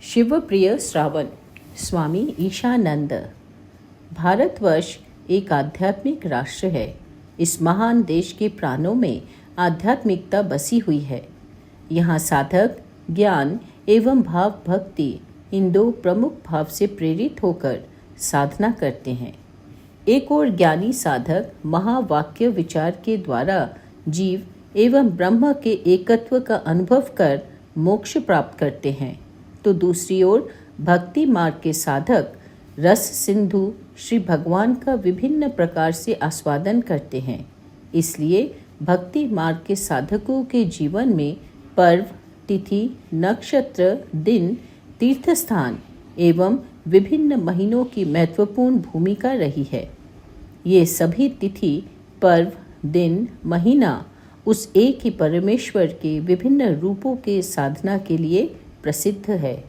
शिवप्रिय श्रावण। स्वामी ईशानंद। भारतवर्ष एक आध्यात्मिक राष्ट्र है। इस महान देश के प्राणों में आध्यात्मिकता बसी हुई है। यहाँ साधक ज्ञान एवं भाव भक्ति इन दो प्रमुख भाव से प्रेरित होकर साधना करते हैं। एक और ज्ञानी साधक महावाक्य विचार के द्वारा जीव एवं ब्रह्म के एकत्व का अनुभव कर मोक्ष प्राप्त करते हैं, तो दूसरी ओर भक्ति मार्ग के साधक रस सिंधु श्री भगवान का विभिन्न प्रकार से आस्वादन करते हैं। इसलिए भक्ति मार्ग के साधकों के जीवन में पर्व, तिथि, नक्षत्र, दिन, तीर्थस्थान एवं विभिन्न महीनों की महत्वपूर्ण भूमिका रही है। ये सभी तिथि, पर्व, दिन, महीना उस एक ही परमेश्वर के विभिन्न रूपों के साधना के लिए प्रसिद्ध है।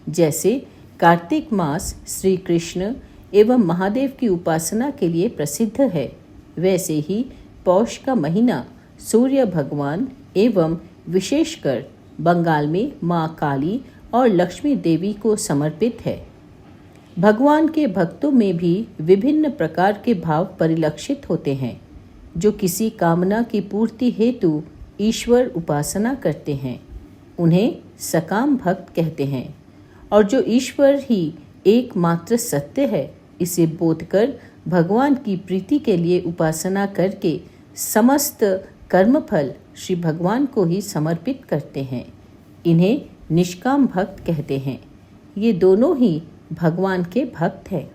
जैसे कार्तिक मास श्री कृष्ण एवं महादेव की उपासना के लिए प्रसिद्ध है, वैसे ही पौष का महीना सूर्य भगवान एवं विशेषकर बंगाल में माँ काली और लक्ष्मी देवी को समर्पित है। भगवान के भक्तों में भी विभिन्न प्रकार के भाव परिलक्षित होते हैं, जो किसी कामना की पूर्ति हेतु ईश्वर उपासना करते हैं। उन्हें सकाम भक्त कहते हैं, और जो ईश्वर ही एकमात्र सत्य है, इसे बोध कर भगवान की प्रीति के लिए उपासना करके समस्त कर्मफल श्री भगवान को ही समर्पित करते हैं। इन्हें निष्काम भक्त कहते हैं। ये दोनों ही भगवान के भक्त हैं।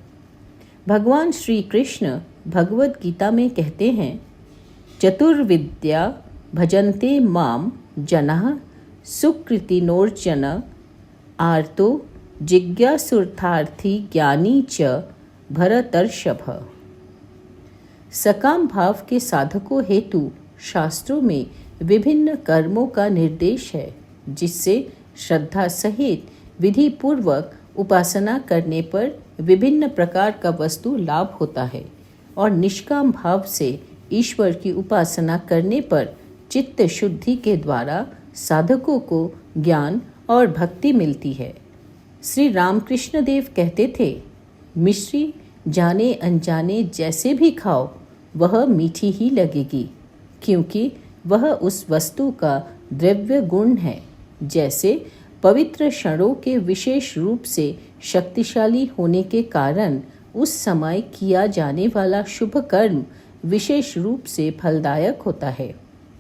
भगवान श्री कृष्ण भगवद गीता में कहते हैं, चतुर्विद्या भजन्ते माम जनाः सुकृतिनोर्जन आर्तो जिज्ञासुर्थार्थी ज्ञानी च भरतर्षभ। सकाम भाव के साधकों हेतु शास्त्रों में विभिन्न कर्मों का निर्देश है, जिससे श्रद्धा सहित विधि पूर्वक उपासना करने पर विभिन्न प्रकार का वस्तु लाभ होता है, और निष्काम भाव से ईश्वर की उपासना करने पर चित्त शुद्धि के द्वारा साधकों को ज्ञान और भक्ति मिलती है। श्री रामकृष्ण देव कहते थे, मिश्री जाने अनजाने जैसे भी खाओ वह मीठी ही लगेगी, क्योंकि वह उस वस्तु का द्रव्य गुण है। जैसे पवित्र क्षणों के विशेष रूप से शक्तिशाली होने के कारण उस समय किया जाने वाला शुभ कर्म विशेष रूप से फलदायक होता है,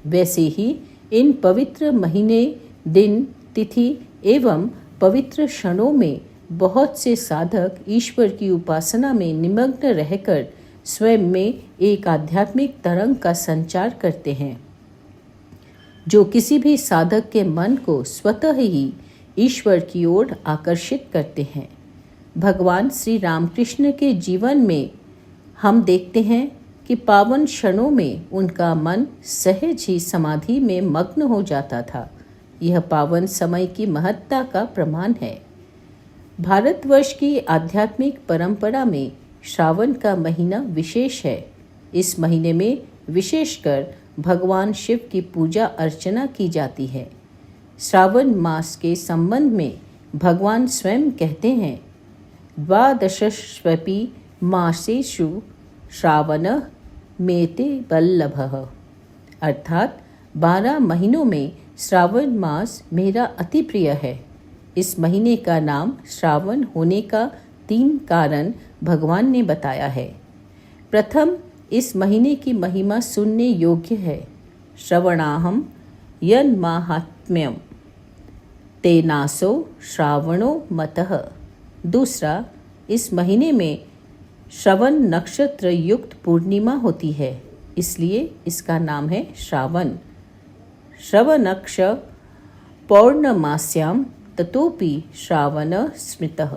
वैसे ही इन पवित्र महीने, दिन, तिथि एवं पवित्र क्षणों में बहुत से साधक ईश्वर की उपासना में निमग्न रहकर स्वयं में एक आध्यात्मिक तरंग का संचार करते हैं, जो किसी भी साधक के मन को स्वतः ही ईश्वर की ओर आकर्षित करते हैं। भगवान श्री रामकृष्ण के जीवन में हम देखते हैं कि पावन क्षणों में उनका मन सहज ही समाधि में मग्न हो जाता था। यह पावन समय की महत्ता का प्रमाण है। भारतवर्ष की आध्यात्मिक परंपरा में श्रावण का महीना विशेष है। इस महीने में विशेषकर भगवान शिव की पूजा अर्चना की जाती है। श्रावण मास के संबंध में भगवान स्वयं कहते हैं, द्वादशस्वपि मासेषु श्रावणः मेते वल्लभः, अर्थात 12 महीनों में श्रावण मास मेरा अति प्रिय है। इस महीने का नाम श्रावण होने का 3 कारण भगवान ने बताया है। प्रथम, इस महीने की महिमा सुनने योग्य है। श्रवणाहम यन्माहात्म्यम तेनासो श्रावणो मतः। दूसरा, इस महीने में श्रवण नक्षत्र युक्त पूर्णिमा होती है, इसलिए इसका नाम है श्रावण। श्रवणक्ष पौर्णमास्याम ततोपि श्रावण स्मृतः।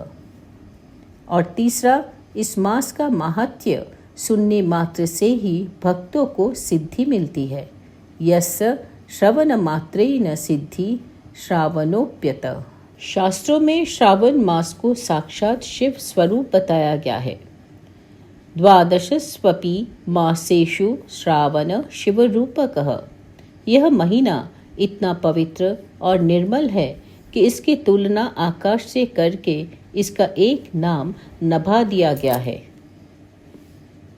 और तीसरा, इस मास का माहात्म्य सुनने मात्र से ही भक्तों को सिद्धि मिलती है। यस्य श्रवण मात्रेण सिद्धि श्रावणोप्यत। शास्त्रों में श्रावण मास को साक्षात शिव स्वरूप बताया गया है। द्वादशस्वपि मासेषु श्रावण शिवरूपकः। यह महीना इतना पवित्र और निर्मल है कि इसकी तुलना आकाश से करके इसका एक नाम नभा दिया गया है।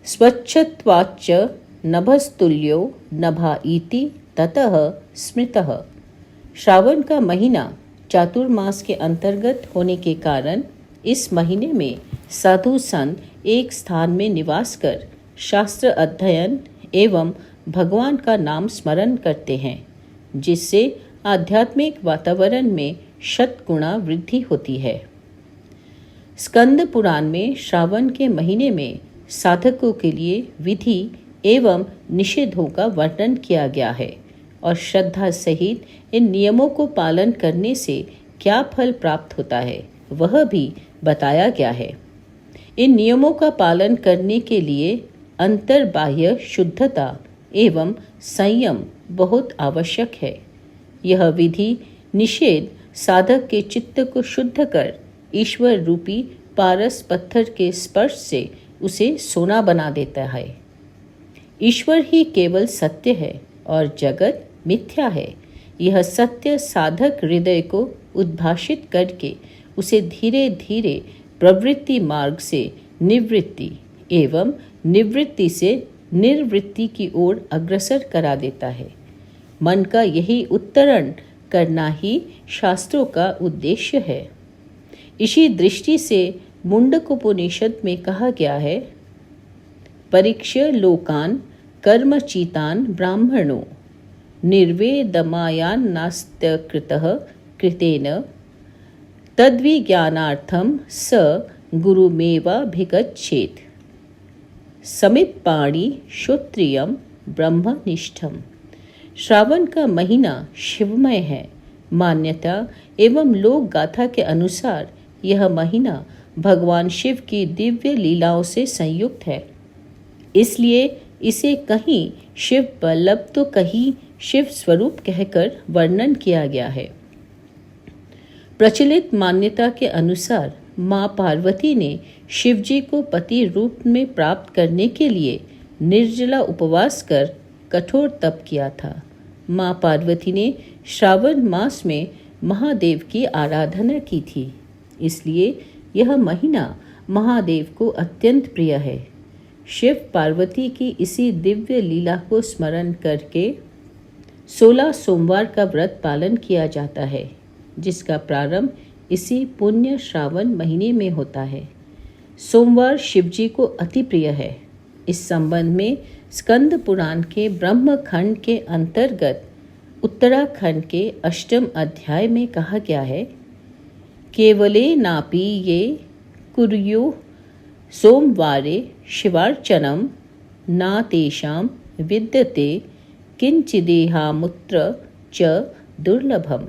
स्वच्छत्वाच्च नभस्तुल्यो नभा इति ततः स्मृतः। श्रावण का महीना चातुर्मास के अंतर्गत होने के कारण इस महीने में साधु संत एक स्थान में निवास कर शास्त्र अध्ययन एवं भगवान का नाम स्मरण करते हैं, जिससे आध्यात्मिक वातावरण में शतगुणा वृद्धि होती है। स्कंद पुराण में श्रावण के महीने में साधकों के लिए विधि एवं निषेधों का वर्णन किया गया है और श्रद्धा सहित इन नियमों को पालन करने से क्या फल प्राप्त होता है वह भी बताया गया है। इन नियमों का पालन करने के लिए अंतर्बाह्य शुद्धता एवं संयम बहुत आवश्यक है। यह विधि निषेध साधक के चित्त को शुद्ध कर ईश्वर रूपी पारस पत्थर के स्पर्श से उसे सोना बना देता है। ईश्वर ही केवल सत्य है और जगत मिथ्या है। यह सत्य साधक हृदय को उद्भाषित करके उसे धीरे धीरे प्रवृत्ति मार्ग से निवृत्ति एवं निवृत्ति से निर्वृत्ति की ओर अग्रसर करा देता है। मन का यही उत्तरण करना ही शास्त्रों का उद्देश्य है। इसी दृष्टि से मुंडकोपनिषद में कहा गया है, परीक्ष्य लोकान कर्मचितान ब्राह्मणो निर्वेदमायान्नास्त्यकृतः कृतेन तद्विज्ञानार्थं स गुरुमेवाभिगच्छेत् समित्पाणि श्रोत्रियं ब्रह्मनिष्ठम्। श्रावण का महीना शिवमय है। मान्यता एवं लोक गाथा के अनुसार यह महीना भगवान शिव की दिव्य लीलाओं से संयुक्त है, इसलिए इसे कहीं शिव बल्लभ तो कहीं शिव स्वरूप कहकर वर्णन किया गया है। प्रचलित मान्यता के अनुसार माँ पार्वती ने शिवजी को पति रूप में प्राप्त करने के लिए निर्जला उपवास कर कठोर तप किया था। माँ पार्वती ने श्रावण मास में महादेव की आराधना की थी, इसलिए यह महीना महादेव को अत्यंत प्रिय है। शिव पार्वती की इसी दिव्य लीला को स्मरण करके 16 सोमवार का व्रत पालन किया जाता है, जिसका प्रारंभ इसी पुण्य श्रावण महीने में होता है। सोमवार शिवजी को अति प्रिय है। इस संबंध में स्कंद पुराण के ब्रह्म खंड के अंतर्गत उत्तराखंड के 8वें अध्याय में कहा गया है, केवले नापि ये कुर्युः सोमवारे शिवार्चनम ना तेषां विद्यते किंचिदेहामुत्र च दुर्लभम।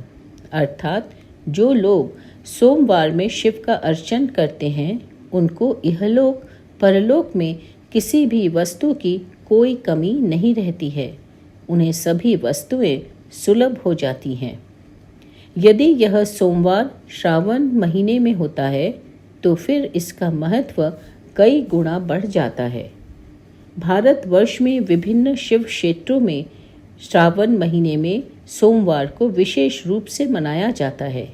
अर्थात जो लोग सोमवार में शिव का अर्चन करते हैं उनको इहलोक परलोक में किसी भी वस्तु की कोई कमी नहीं रहती है। उन्हें सभी वस्तुएं सुलभ हो जाती हैं। यदि यह सोमवार श्रावण महीने में होता है तो फिर इसका महत्व कई गुना बढ़ जाता है। भारतवर्ष में विभिन्न शिव क्षेत्रों में श्रावण महीने में सोमवार को विशेष रूप से मनाया जाता है।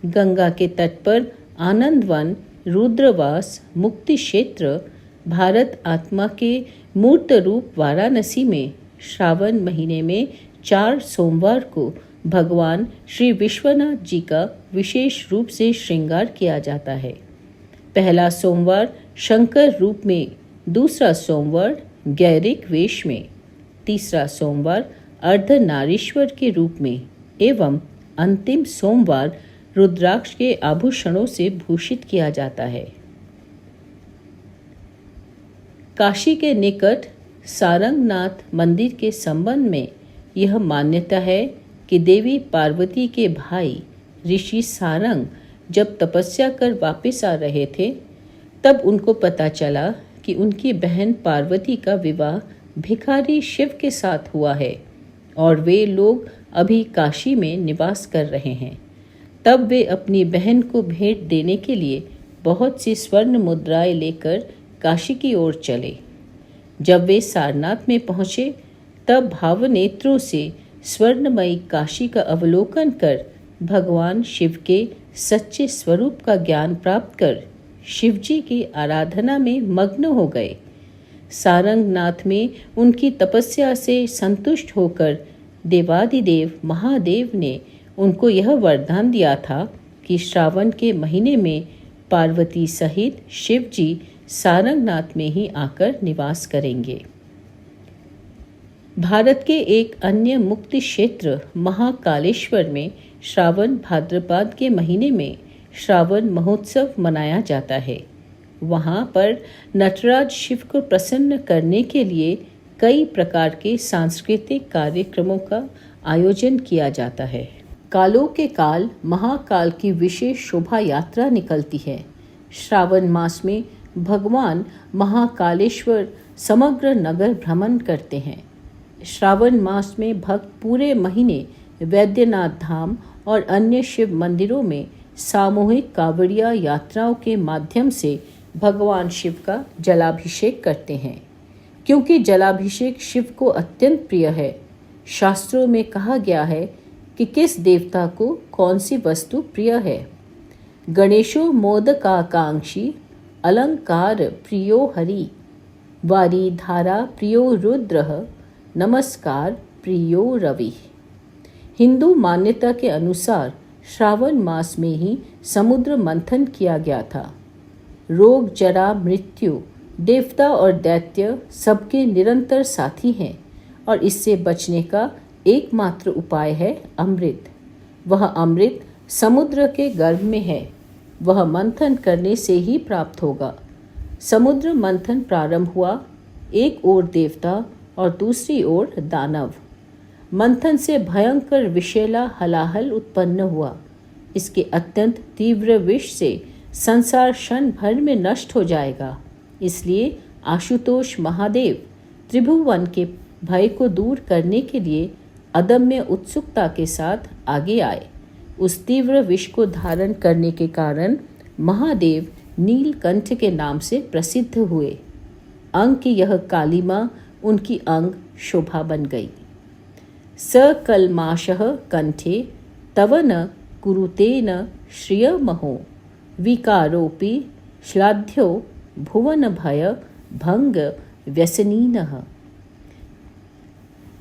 गंगा के तट पर आनंदवन, रुद्रवास, मुक्ति क्षेत्र, भारत आत्मा के मूर्त रूप वाराणसी में श्रावण महीने में 4 सोमवार को भगवान श्री विश्वनाथ जी का विशेष रूप से श्रृंगार किया जाता है। पहला सोमवार शंकर रूप में, दूसरा सोमवार गैरिक वेश में, तीसरा सोमवार अर्धनारीश्वर के रूप में एवं अंतिम सोमवार रुद्राक्ष के आभूषणों से भूषित किया जाता है। काशी के निकट सारंगनाथ मंदिर के संबंध में यह मान्यता है कि देवी पार्वती के भाई ऋषि सारंग जब तपस्या कर वापस आ रहे थे तब उनको पता चला कि उनकी बहन पार्वती का विवाह भिखारी शिव के साथ हुआ है और वे लोग अभी काशी में निवास कर रहे हैं। तब वे अपनी बहन को भेंट देने के लिए बहुत सी स्वर्ण मुद्राएं लेकर काशी की ओर चले। जब वे सारनाथ में पहुँचे तब भावनेत्रों से स्वर्णमयी काशी का अवलोकन कर भगवान शिव के सच्चे स्वरूप का ज्ञान प्राप्त कर शिवजी की आराधना में मग्न हो गए। सारंगनाथ में उनकी तपस्या से संतुष्ट होकर देवादिदेव महादेव ने उनको यह वरदान दिया था कि श्रावण के महीने में पार्वती सहित शिवजी सारंगनाथ में ही आकर निवास करेंगे। भारत के एक अन्य मुक्ति क्षेत्र महाकालेश्वर में श्रावण भाद्रपद के महीने में श्रावण महोत्सव मनाया जाता है। वहाँ पर नटराज शिव को प्रसन्न करने के लिए कई प्रकार के सांस्कृतिक कार्यक्रमों का आयोजन किया जाता है। कालों के काल महाकाल की विशेष शोभा यात्रा निकलती है। श्रावण मास में भगवान महाकालेश्वर समग्र नगर भ्रमण करते हैं। श्रावण मास में भक्त पूरे महीने वैद्यनाथ धाम और अन्य शिव मंदिरों में सामूहिक कांवड़िया यात्राओं के माध्यम से भगवान शिव का जलाभिषेक करते हैं। क्योंकि जलाभिषेक शिव को अत्यंत प्रिय है, शास्त्रों में कहा गया है कि किस देवता को कौन सी वस्तु प्रिय है। गणेशो मोदकाकांक्षी अलंकार प्रियो हरि, वारी धारा प्रियो रुद्रः, नमस्कार प्रियो रवि। हिंदू मान्यता के अनुसार श्रावण मास में ही समुद्र मंथन किया गया था। रोग जरा मृत्यु देवता और दैत्य सबके निरंतर साथी हैं और इससे बचने का एकमात्र उपाय है अमृत। वह अमृत समुद्र के गर्भ में है, वह मंथन करने से ही प्राप्त होगा। समुद्र मंथन प्रारंभ हुआ, एक ओर देवता और दूसरी ओर दानव। मंथन से भयंकर विषैला हलाहल उत्पन्न हुआ। इसके अत्यंत तीव्र विष से संसार क्षण भर में नष्ट हो जाएगा। इसलिए आशुतोष महादेव त्रिभुवन के भय को दूर करने के लिए अदम्य उत्सुकता के साथ आगे आए। उस तीव्र विष को धारण करने के कारण महादेव नीलकंठ के नाम से प्रसिद्ध हुए। अंग की यह कालिमा उनकी अंग शोभा बन गई। सकलमाशः कंठे तव न कुरुतेन श्रियमहो, विकारोपि श्लाघ्यो भुवन भय भंग व्यसनीनः।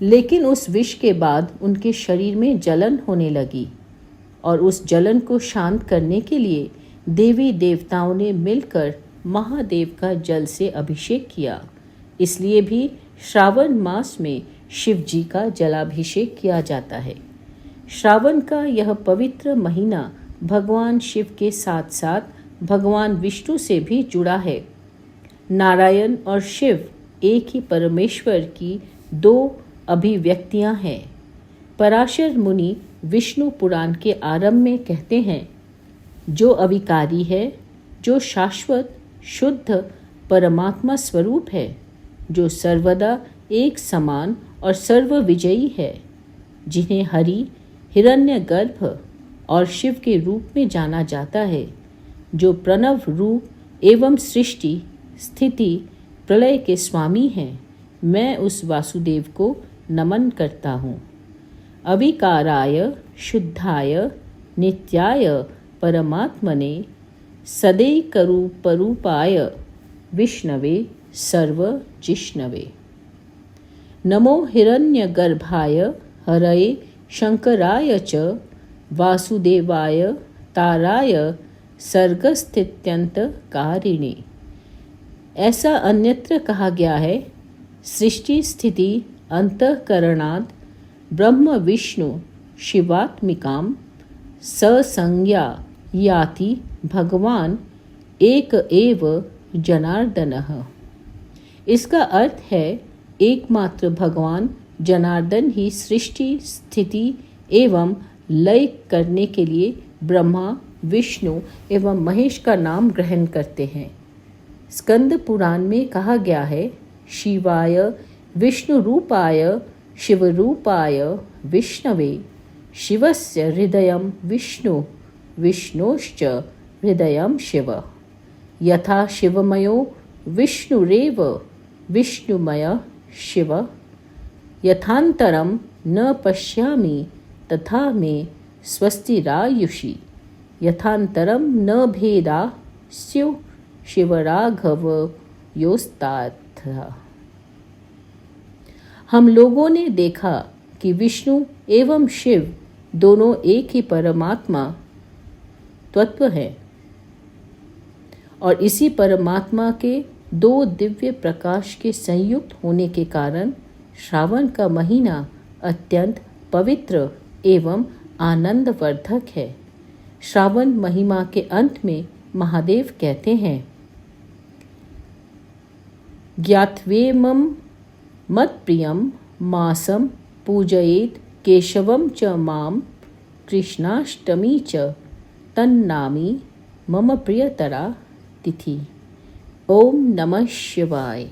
लेकिन उस विष के बाद उनके शरीर में जलन होने लगी और उस जलन को शांत करने के लिए देवी देवताओं ने मिलकर महादेव का जल से अभिषेक किया। इसलिए भी श्रावण मास में शिव जी का जलाभिषेक किया जाता है। श्रावण का यह पवित्र महीना भगवान शिव के साथ साथ भगवान विष्णु से भी जुड़ा है। नारायण और शिव एक ही परमेश्वर की दो अभिव्यक्तियां हैं। पराशर मुनि विष्णु पुराण के आरंभ में कहते हैं, जो अविकारी है, जो शाश्वत शुद्ध परमात्मा स्वरूप है, जो सर्वदा एक समान और सर्वविजयी है, जिन्हें हरि हिरण्यगर्भ और शिव के रूप में जाना जाता है, जो प्रणव रूप एवं सृष्टि स्थिति प्रलय के स्वामी हैं, मैं उस वासुदेव को नमन करता हूँ। अविकाराय शुद्धाय नित्याय परमात्मने सदैकरूपरूपाय विष्णवे सर्वजिष्णवे। नमो हिरण्यगर्भाय हरये शंकराय च वासुदेवाय ताराय सर्गस्थित्यंतकारिणे। ऐसा अन्यत्र कहा गया है, सृष्टि स्थिति अंतःकरणात् ब्रह्म विष्णु शिवात्मिकां ससंज्ञा याति भगवान एक एव जनार्दनः। इसका अर्थ है, एकमात्र भगवान जनार्दन ही सृष्टि स्थिति एवं लय करने के लिए ब्रह्मा विष्णु एवं महेश का नाम ग्रहण करते हैं। स्कंद पुराण में कहा गया है, शिवाय विष्णु रूपाय शिव रूपाय विष्णवे शिवस्य हृदयं विष्णु विष्णोश्च हृदयं शिव। यथा शिवमयो विष्णुरेव विष्णुमय शिव। यथांतरं न पश्यामि तथा मे स्वस्तिरायुषि यथान्तरं न भेदा स्युः शिवराघवयोस्ताथ। हम लोगों ने देखा कि विष्णु एवं शिव दोनों एक ही परमात्मा तत्व है और इसी परमात्मा के दो दिव्य प्रकाश के संयुक्त होने के कारण श्रावण का महीना अत्यंत पवित्र एवं आनंदवर्धक है। श्रावण महिमा के अंत में महादेव कहते हैं, ज्ञात्वेमं मत्प्रियं मासं पूजयेत् केशवं च मां कृष्णाष्टमी च तन्नामी मम प्रियतरा तिथि। ओम नमः शिवाय।